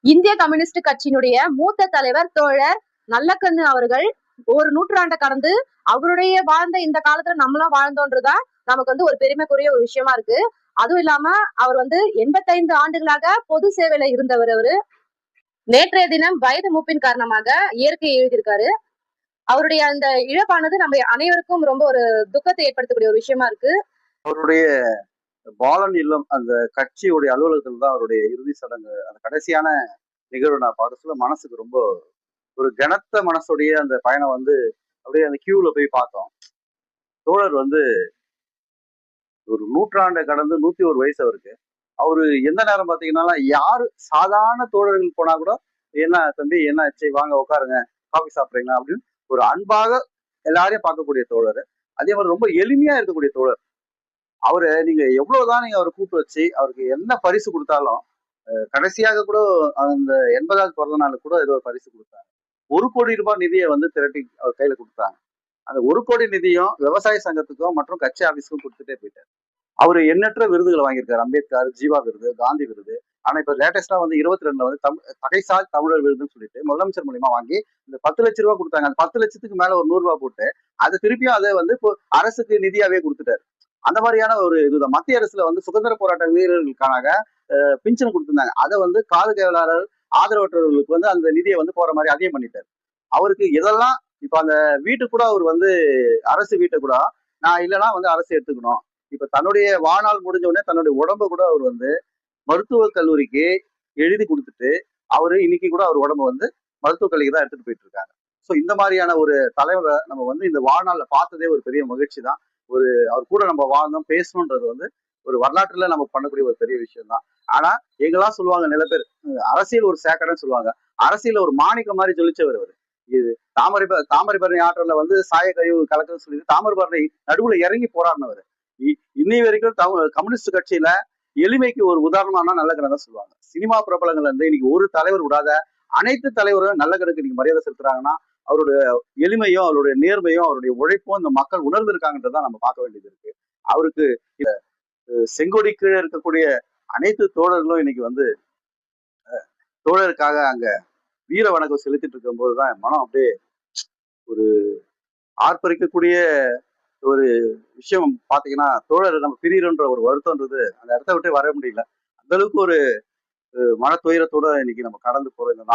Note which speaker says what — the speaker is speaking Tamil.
Speaker 1: இந்திய கம்யூனிஸ்ட் கட்சியினுடைய மூத்த தலைவர் தோழர் நல்லக்கண்ணு அவர்கள் ஒரு நூற்றாண்டை கடந்து அவருடைய வாழ்ந்த இந்த காலத்துல நம்மளும் வாழ்ந்தோன்றதுதான் நமக்கு ஒரு பெருமைக்குரிய ஒரு விஷயமா இருக்கு. அதுவும் இல்லாம அவர் 85 ஆண்டுகளாக பொது சேவையில இருந்தவர். அவரு நேற்றைய தினம் வயது மூப்பின் காரணமாக இயற்கையை எழுதியிருக்காரு. அவருடைய அந்த இழப்பானது நம்ம அனைவருக்கும் ரொம்ப ஒரு துக்கத்தை ஏற்படுத்தக்கூடிய ஒரு விஷயமா இருக்கு.
Speaker 2: அவருடைய பாலன் இல்லம் அந்த கட்சியுடைய அலுவலகத்தில் தான் அவருடைய இறுதி சடங்கு, அந்த கடைசியான நிகழ்வு நான் பார்க்கல. மனசுக்கு ரொம்ப ஒரு கனத்த மனசுடைய அந்த பயணம் அப்படியே அந்த கியூல போய் பார்த்தோம். தோழர் ஒரு நூற்றாண்டை கடந்து 101 வயசு அவருக்கு. அவரு எந்த நேரம் பாத்தீங்கன்னா யாரு சாதாரண தோழர்கள் போனா கூட என்ன தம்பி என்ன ஆச்சு வாங்க உட்காருங்க காஃபி சாப்பிடுறீங்களா அப்படின்னு ஒரு அன்பாக எல்லாரையும் பார்க்கக்கூடிய தோழர். அதே மாதிரி ரொம்ப எளிமையா இருக்கக்கூடிய தோழர். அவரை நீங்க எவ்வளவுதான் நீங்க அவரை கூப்பிட்டு வச்சு அவருக்கு என்ன பரிசு கொடுத்தாலும் கடைசியாக கூட அந்த 80வது பிறந்த நாளுக்கு கூட ஏதோ ஒரு பரிசு கொடுத்தாங்க. 1 கோடி ரூபாய் நிதியை திரட்டி அவர் கையில கொடுத்தாங்க. அந்த 1 கோடி நிதியும் விவசாய சங்கத்துக்கும் மற்றும் கட்சி ஆபீஸுக்கும் கொடுத்துட்டே போயிட்டார். அவரு எண்ணற்ற விருதுகளை வாங்கியிருக்காரு. அம்பேத்கர், ஜீவா விருது, காந்தி விருது. ஆனா இப்ப லேட்டஸ்டா 22ல தகைசால் தமிழர் விருதுன்னு சொல்லிட்டு முதலமைச்சர் மூலியமா வாங்கி இந்த 10 லட்சம் ரூபாய் கொடுத்தாங்க. அந்த 10 லட்சத்துக்கு மேல ஒரு 100 ரூபாய் போட்டு அதை திருப்பியும் அதை இப்போ அரசுக்கு நிதியாவே கொடுத்துட்டாரு. அந்த மாதிரியான ஒரு இதுதான். மத்திய அரசுல சுதந்திர போராட்ட வீரர்களுக்காக பின்ஷன் கொடுத்திருந்தாங்க. அதை காது கேவலாளர் ஆதரவற்றவர்களுக்கு அந்த நிதியை போற மாதிரி அதையும் பண்ணிட்டாரு. அவருக்கு இதெல்லாம் இப்ப அந்த வீட்டுக்கு கூட அவர் அரசு வீட்டை கூட நான் இல்லைன்னா அரசு எடுத்துக்கணும். இப்ப தன்னுடைய வாழ்நாள் முடிஞ்ச உடனே தன்னுடைய உடம்ப கூட அவர் மருத்துவக் கல்லூரிக்கு எழுதி கொடுத்துட்டு அவரு இன்னைக்கு கூட அவர் உடம்பு மருத்துவக் கல்லூரிக்கு தான் எடுத்துட்டு போயிட்டு இருக்காங்க. ஸோ இந்த மாதிரியான ஒரு தலைவரை நம்ம இந்த வாழ்நாள்ல பார்த்ததே ஒரு பெரிய மகிழ்ச்சி தான். அவர் கூட நம்ம வாழ்ந்தோம் பேசணுன்றது ஒரு வரலாற்றுல நம்ம பண்ணக்கூடிய ஒரு பெரிய விஷயம் தான். ஆனா எங்கெல்லாம் சொல்லுவாங்க நில பேர் அரசியல் ஒரு சேக்கடைன்னு சொல்லுவாங்க. அரசியல ஒரு மாணிக்கம் மாதிரி ஜொலிச்சவர் அவர். இது தாமரைபரணி ஆற்றல சாய கழிவு கலக்குன்னு சொல்லிட்டு தாமிரபரணி நடுவுல இறங்கி போராடினவர். இன்னை வரைக்கும் கம்யூனிஸ்ட் கட்சியில எளிமைக்கு ஒரு உதாரணமான நல்ல கணக்கு சொல்லுவாங்க. சினிமா பிரபலங்கள்ல இன்னைக்கு ஒரு தலைவர் விடாத அனைத்து தலைவரும் நல்ல கணக்கு இன்னைக்கு மரியாதை செலுத்துறாங்கன்னா அவருடைய எளிமையும் அவருடைய நேர்மையும் அவருடைய உழைப்பும் இந்த மக்கள் உணர்ந்து இருக்காங்கன்றதான் நம்ம பார்க்க வேண்டியது இருக்கு. அவருக்கு செங்கொடி கீழே இருக்கக்கூடிய அனைத்து தோழர்களும் இன்னைக்கு தோழருக்காக அங்க வீர வணக்கம் செலுத்திட்டு இருக்கும் போதுதான் மனம் அப்படியே ஒரு ஆர்ப்பரிக்கக்கூடிய ஒரு விஷயம். பாத்தீங்கன்னா தோழர் நம்ம பிரியிறன்ற ஒரு வருத்தம்ன்றது அந்த இடத்த விட்டு வர முடியல. அந்த அளவுக்கு ஒரு மன துயரத்தோட இன்னைக்கு நம்ம கடந்து போறோம்.